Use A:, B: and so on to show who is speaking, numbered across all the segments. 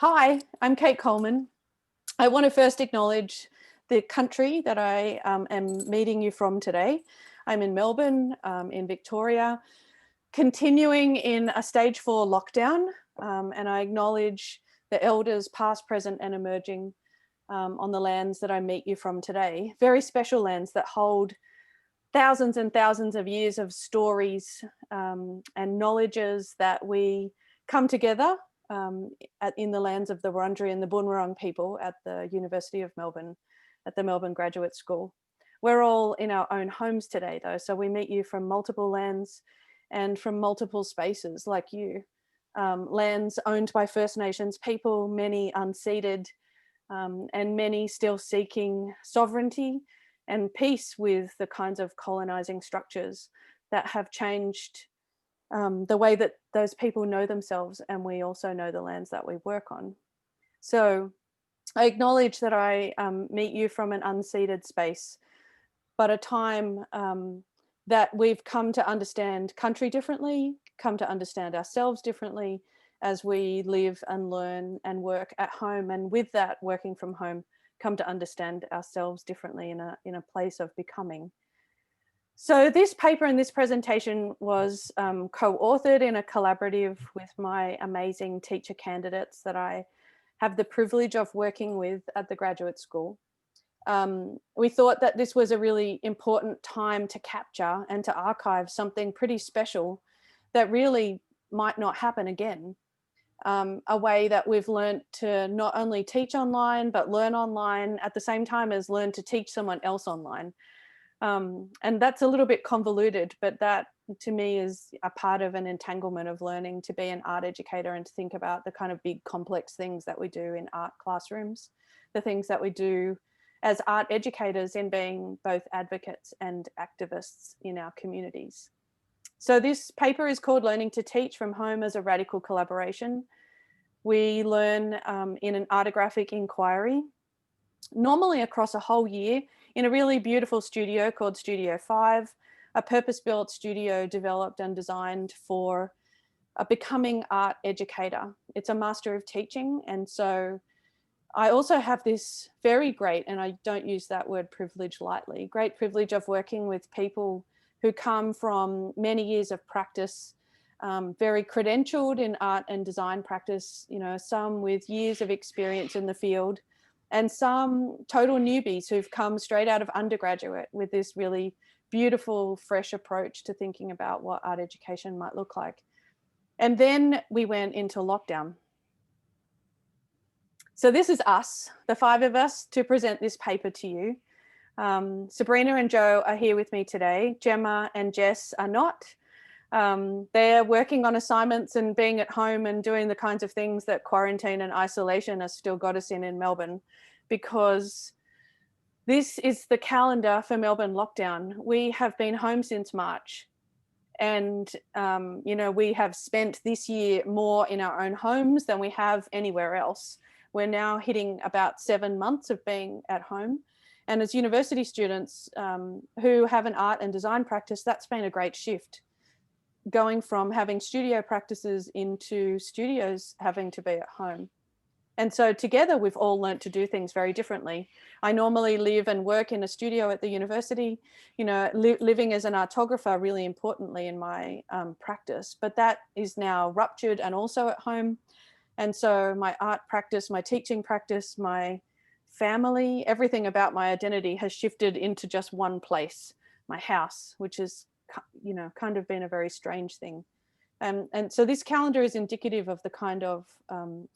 A: Hi, I'm Kate Coleman. I want to first acknowledge the country that I am meeting you from today. I'm in Melbourne, in Victoria, continuing in a stage 4 lockdown, and I acknowledge the elders past, present and emerging on the lands that I meet you from today. Very special lands that hold thousands and thousands of years of stories and knowledges that we come together in the lands of the Wurundjeri and the Boonwurrung people at the University of Melbourne, at the Melbourne Graduate School. We're all in our own homes today though, so we meet you from multiple lands and from multiple spaces like you. Lands owned by First Nations people, many unceded, and many still seeking sovereignty and peace with the kinds of colonizing structures that have changed the way that those people know themselves, and we also know the lands that we work on. So I acknowledge that I meet you from an unceded space, but a time that we've come to understand country differently, come to understand ourselves differently as we live and learn and work at home, and with that, working from home, come to understand ourselves differently in a place of becoming. So this paper and this presentation was co-authored in a collaborative with my amazing teacher candidates that I have the privilege of working with at the graduate school. We thought that this was a really important time to capture and to archive something pretty special that really might not happen again. A way that we've learned to not only teach online, but learn online at the same time as learn to teach someone else online. And that's a little bit convoluted, but that to me is a part of an entanglement of learning to be an art educator and to think about the kind of big complex things that we do in art classrooms, the things that we do as art educators in being both advocates and activists in our communities. So this paper is called Learning to Teach from Home as a Radical Collaboration. We learn in an artographic inquiry, normally across a whole year, in a really beautiful studio called Studio 5, a purpose-built studio developed and designed for a becoming art educator. It's a master of teaching. And so I also have this very great, and I don't use that word privilege lightly, great privilege of working with people who come from many years of practice, very credentialed in art and design practice, you know, some with years of experience in the field, and some total newbies who've come straight out of undergraduate with this really beautiful, fresh approach to thinking about what art education might look like. And then we went into lockdown. So this is us, the 5 of us, to present this paper to you. Sabrina and Joe are here with me today. Gemma and Jess are not. They're working on assignments and being at home and doing the kinds of things that quarantine and isolation has still got us in Melbourne, because this is the calendar for Melbourne lockdown. We have been home since March, and you know, we have spent this year more in our own homes than we have anywhere else. We're now hitting about 7 months of being at home. And as university students who have an art and design practice, that's been a great shift, going from having studio practices into studios having to be at home. And so together we've all learnt to do things very differently. I normally live and work in a studio at the university, you know, living as an artographer really importantly in my practice, but that is now ruptured and also at home. And so my art practice, my teaching practice, my family, everything about my identity has shifted into just one place, my house, which is, you know, kind of been a very strange thing. And so this calendar is indicative of the kind of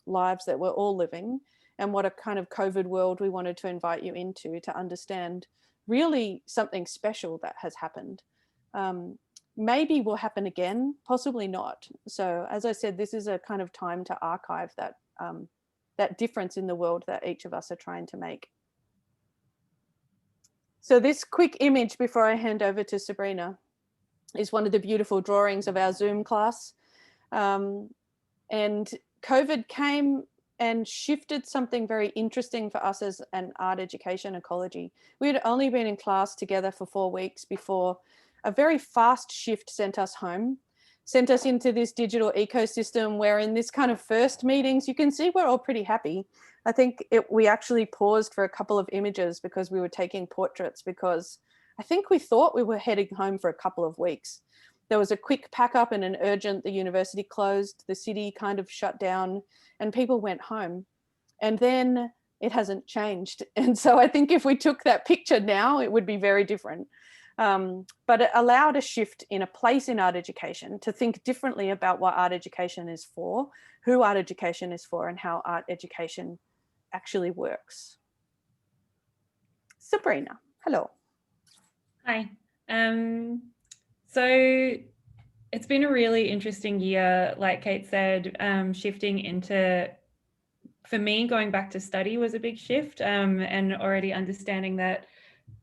A: lives that we're all living, and what a kind of COVID world we wanted to invite you into to understand really something special that has happened. Maybe will happen again, possibly not. So as I said, this is a kind of time to archive that, that difference in the world that each of us are trying to make. So this quick image before I hand over to Sabrina is one of the beautiful drawings of our Zoom class. And COVID came and shifted something very interesting for us as an art education ecology. We had only been in class together for 4 weeks before a very fast shift sent us home. sent us into this digital ecosystem where in this kind of first meetings, you can see we're all pretty happy. I think we actually paused for a couple of images because we were taking portraits, because I think we thought we were heading home for a couple of weeks. There was a quick pack up and an urgent, the university closed, the city kind of shut down, and people went home. And then it hasn't changed. And so I think if we took that picture now, it would be very different. But it allowed a shift in a place in art education to think differently about what art education is for, who art education is for, and how art education actually works. Sabrina, hello.
B: Hi. So it's been a really interesting year, like Kate said, shifting into, for me, going back to study was a big shift, and already understanding that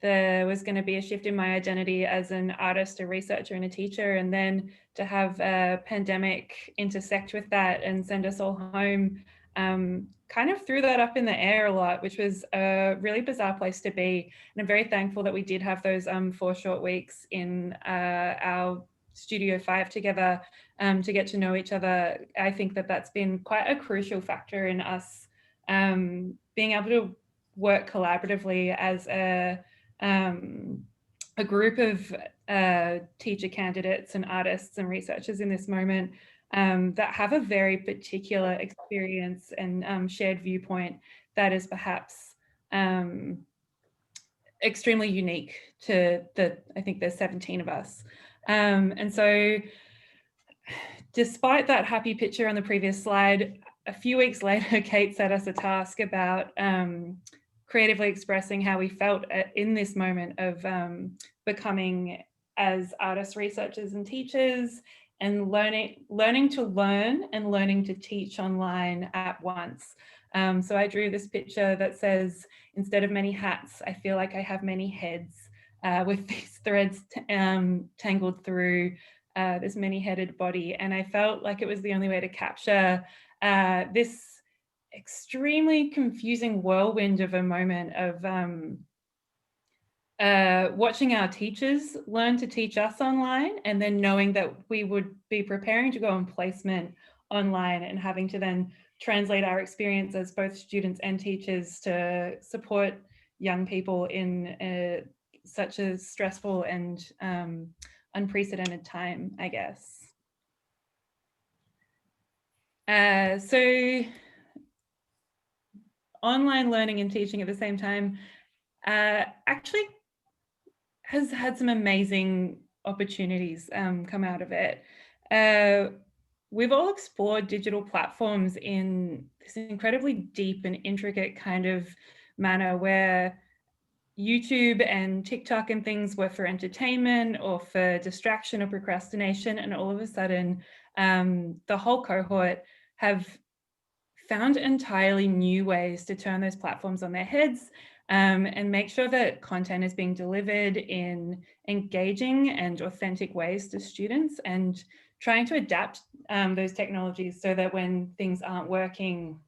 B: there was going to be a shift in my identity as an artist, a researcher, and a teacher. And then to have a pandemic intersect with that and send us all home, kind of threw that up in the air a lot, which was a really bizarre place to be. And I'm very thankful that we did have those 4 short weeks in our Studio 5 together to get to know each other. I think that that's been quite a crucial factor in us being able to work collaboratively as a group of teacher candidates and artists and researchers in this moment that have a very particular experience and shared viewpoint that is perhaps extremely unique to I think there's 17 of us. And so despite that happy picture on the previous slide, a few weeks later, Kate set us a task about creatively expressing how we felt in this moment of becoming as artists, researchers, and teachers, and learning to learn and learning to teach online at once. So I drew this picture that says, instead of many hats, I feel like I have many heads, with these threads tangled through this many-headed body. And I felt like it was the only way to capture this extremely confusing whirlwind of a moment of watching our teachers learn to teach us online, and then knowing that we would be preparing to go on placement online and having to then translate our experience as both students and teachers to support young people in such a stressful and unprecedented time, I guess. So online learning and teaching at the same time actually has had some amazing opportunities come out of it. We've all explored digital platforms in this incredibly deep and intricate kind of manner, where YouTube and TikTok and things were for entertainment or for distraction or procrastination. And all of a sudden, the whole cohort have found entirely new ways to turn those platforms on their heads and make sure that content is being delivered in engaging and authentic ways to students, and trying to adapt those technologies so that when things aren't working,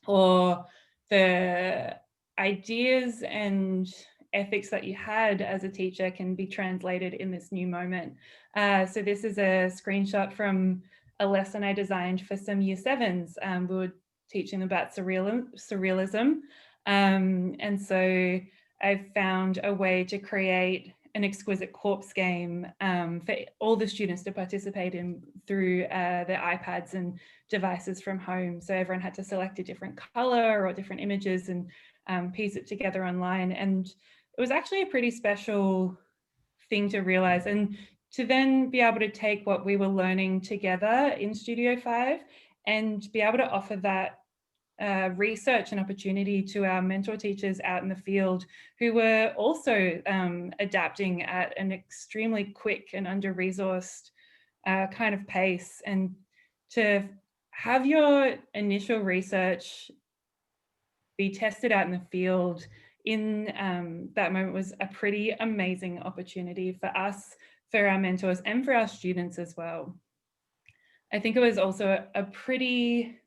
B: or the ideas and ethics that you had as a teacher can be translated in this new moment. So this is a screenshot from a lesson I designed for some year 7s. We were teaching them about surrealism. And so I found a way to create an exquisite corpse game for all the students to participate in through their iPads and devices from home. So everyone had to select a different color or different images and piece it together online. And it was actually a pretty special thing to realize, and to then be able to take what we were learning together in Studio 5 and be able to offer that research and opportunity to our mentor teachers out in the field, who were also adapting at an extremely quick and under-resourced kind of pace. And to have your initial research be tested out in the field in that moment was a pretty amazing opportunity for us, for our mentors, and for our students as well. I think it was also a pretty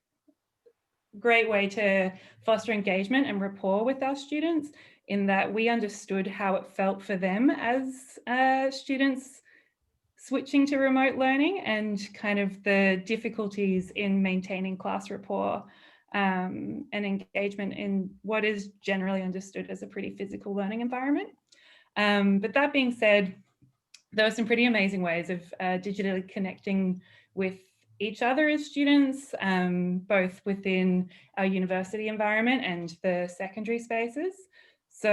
B: great way to foster engagement and rapport with our students, in that we understood how it felt for them as students switching to remote learning and kind of the difficulties in maintaining class rapport and engagement in what is generally understood as a pretty physical learning environment. But that being said, there were some pretty amazing ways of digitally connecting with each other as students, both within our university environment and the secondary spaces. So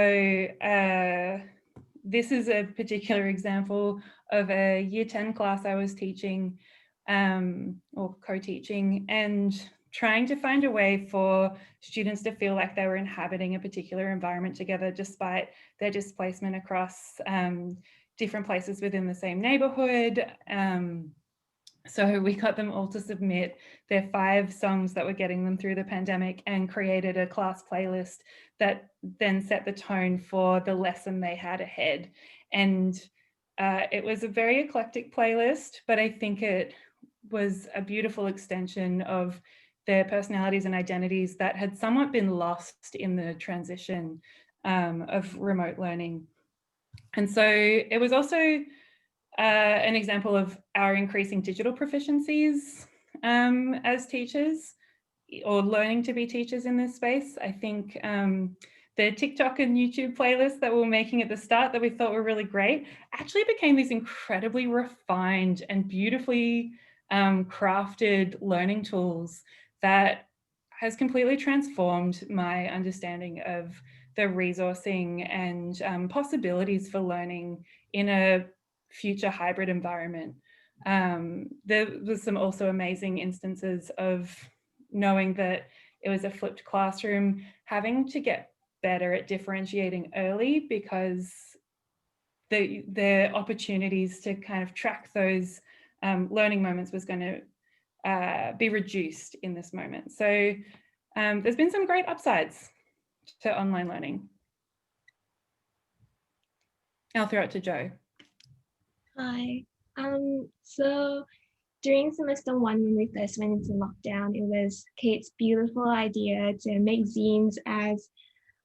B: this is a particular example of a year 10 class I was teaching or co-teaching, and trying to find a way for students to feel like they were inhabiting a particular environment together despite their displacement across different places within the same neighborhood. So we got them all to submit their 5 songs that were getting them through the pandemic and created a class playlist that then set the tone for the lesson they had ahead. And it was a very eclectic playlist, but I think it was a beautiful extension of their personalities and identities that had somewhat been lost in the transition of remote learning. And so it was also an example of our increasing digital proficiencies as teachers, or learning to be teachers in this space. I think the TikTok and YouTube playlists that we were making at the start that we thought were really great actually became these incredibly refined and beautifully crafted learning tools that has completely transformed my understanding of the resourcing and possibilities for learning in a future hybrid environment. There was some also amazing instances of knowing that it was a flipped classroom, having to get better at differentiating early, because the opportunities to kind of track those learning moments was going to be reduced in this moment. So there's been some great upsides to online learning. I'll throw it to Jo.
C: Hi. So during semester 1, when we first went into lockdown, it was Kate's beautiful idea to make zines as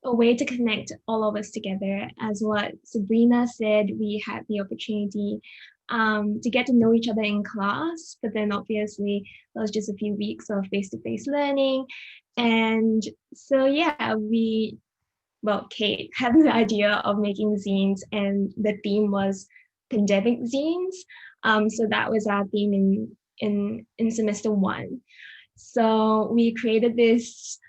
C: a way to connect all of us together. As what Sabrina said, we had the opportunity to get to know each other in class, but then obviously that was just a few weeks of face-to-face learning. And so yeah, Kate had the idea of making zines, and the theme was pandemic zines. So that was our theme in semester 1. So we created this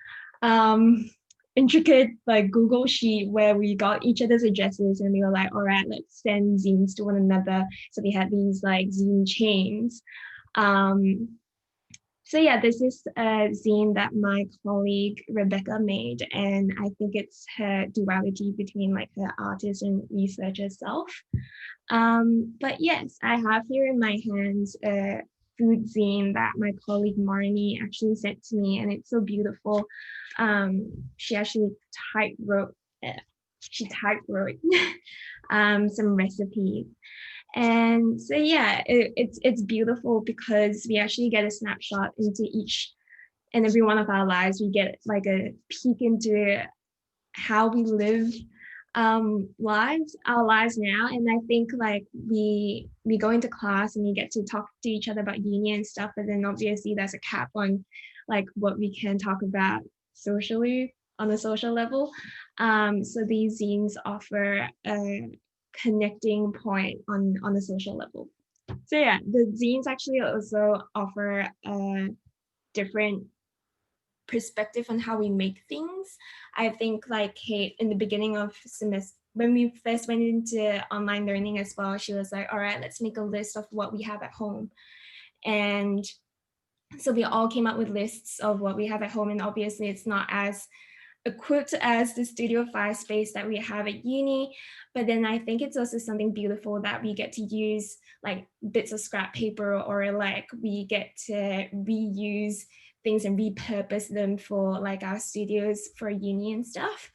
C: intricate like Google sheet where we got each other's addresses, and we were like, all right, let's send zines to one another. So we had these like zine chains. So yeah, this is a zine that my colleague Rebecca made, and I think it's her duality between like her artist and researcher self. But yes, I have here in my hands a food zine that my colleague Marnie actually sent to me, and it's so beautiful. She actually typewrote some recipes. And so yeah, it's beautiful because we actually get a snapshot into each and every one of our lives. We get like a peek into how we live our lives now. And I think like we go into class and we get to talk to each other about uni and stuff, but then obviously there's a cap on like what we can talk about socially on a social level. So these zines offer a connecting point on a social level. So yeah, the zines actually also offer a different perspective on how we make things. I think like Kate in the beginning of semester, when we first went into online learning as well, she was like, all right, let's make a list of what we have at home. And so we all came up with lists of what we have at home. And obviously it's not as equipped as the Studio 5 space that we have at uni. But then I think it's also something beautiful that we get to use like bits of scrap paper, or like we get to reuse things and repurpose them for like our studios for uni and stuff.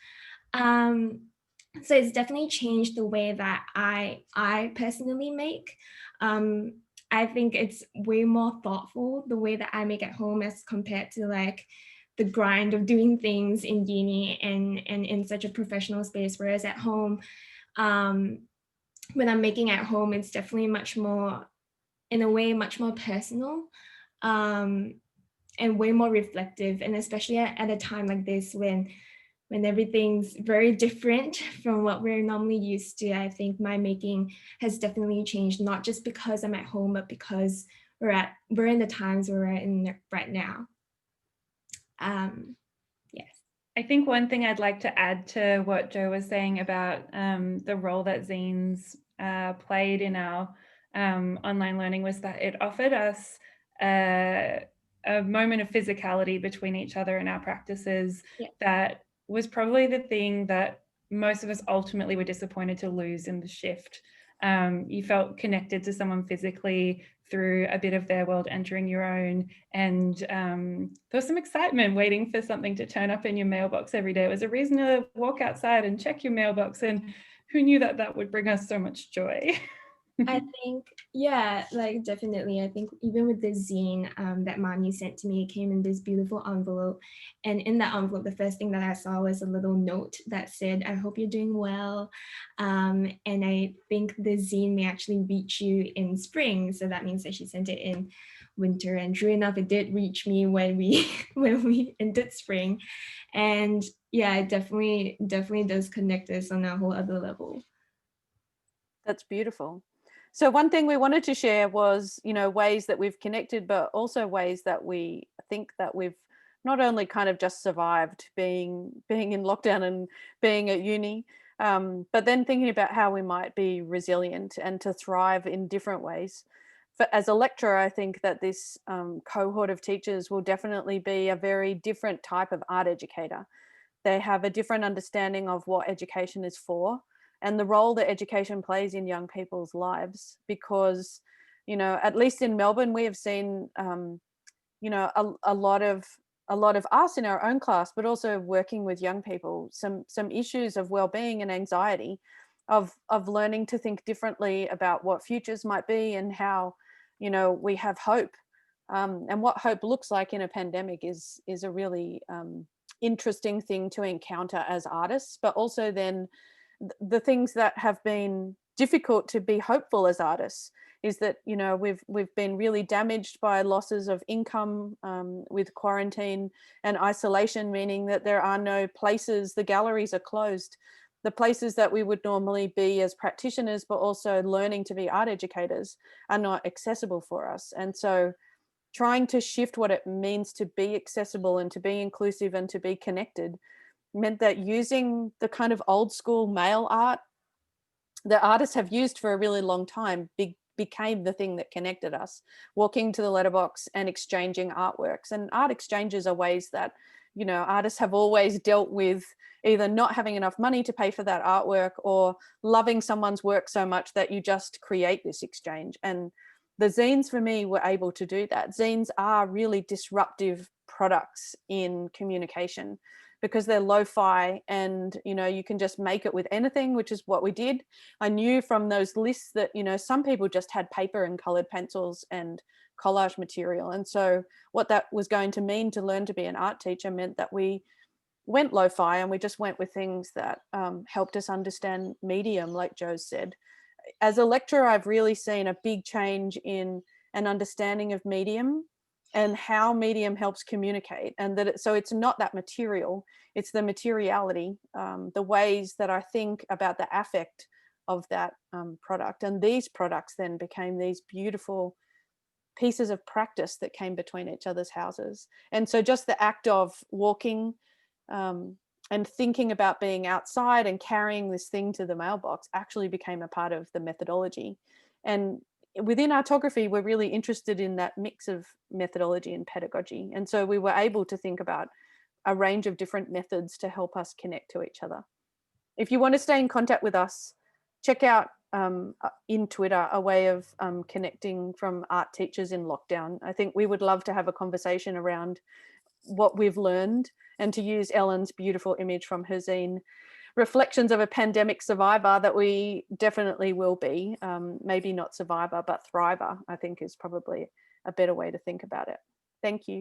C: So it's definitely changed the way that I personally make. I think it's way more thoughtful the way that I make at home as compared to like the grind of doing things in uni and in such a professional space. Whereas at home, when I'm making at home, it's definitely much more in a way much more personal, and way more reflective. And especially at a time like this when everything's very different from what we're normally used to, I think my making has definitely changed, not just because I'm at home, but because we're in the times we're in right now. Yes.
B: I think one thing I'd like to add to what Jo was saying about the role that zines played in our online learning was that it offered us a moment of physicality between each other and our practices.
C: Yeah.
B: That was probably the thing that most of us ultimately were disappointed to lose in the shift. You felt connected to someone physically through a bit of their world entering your own, and there was some excitement waiting for something to turn up in your mailbox every day. It was a reason to walk outside and check your mailbox, and who knew that that would bring us so much joy.
C: I think, yeah, like definitely. I think even with the zine that Mani sent to me, it came in this beautiful envelope. And in that envelope, the first thing that I saw was a little note that said, "I hope you're doing well. And I think the zine may actually reach you in spring." So that means that she sent it in winter. And true enough, it did reach me when we when we entered spring. And yeah, it definitely does connect us on a whole other level.
A: That's beautiful. So one thing we wanted to share was, ways that we've connected, but also ways that we think that we've not only kind of just survived being in lockdown and being at uni, but then thinking about how we might be resilient and to thrive in different ways. But as a lecturer, I think that this cohort of teachers will definitely be a very different type of art educator. They have a different understanding of what education is for and the role that education plays in young people's lives, because at least in Melbourne we have seen a lot of us in our own class, but also working with young people, some issues of well-being and anxiety, of learning to think differently about what futures might be and how we have hope, and what hope looks like in a pandemic is a really interesting thing to encounter as artists, but also then the things that have been difficult to be hopeful as artists is that we've been really damaged by losses of income, with quarantine and isolation, meaning that there are no places, the galleries are closed, the places that we would normally be as practitioners but also learning to be art educators are not accessible for us. And so trying to shift what it means to be accessible and to be inclusive and to be connected meant that using the kind of old school mail art that artists have used for a really long time became the thing that connected us, walking to the letterbox and exchanging artworks. And art exchanges are ways that artists have always dealt with either not having enough money to pay for that artwork or loving someone's work so much that you just create this exchange. And the zines for me were able to do that. Zines are really disruptive products in communication because they're lo-fi, and you can just make it with anything, which is what we did. I knew from those lists that some people just had paper and colored pencils and collage material, and so what that was going to mean to learn to be an art teacher meant that we went lo-fi and we just went with things that helped us understand medium, like Jo said. As a lecturer, I've really seen a big change in an understanding of medium and how medium helps communicate, and that so it's not that material, it's the materiality, the ways that I think about the affect of that product. And these products then became these beautiful pieces of practice that came between each other's houses. And so just the act of walking and thinking about being outside and carrying this thing to the mailbox actually became a part of the methodology. And within artography, we're really interested in that mix of methodology and pedagogy. And so we were able to think about a range of different methods to help us connect to each other. If you want to stay in contact with us, check out in Twitter a way of connecting from art teachers in lockdown. I think we would love to have a conversation around what we've learned, and to use Ellen's beautiful image from her zine, reflections of a pandemic survivor, that we definitely will be, maybe not survivor, but thriver, I think is probably a better way to think about it. Thank you.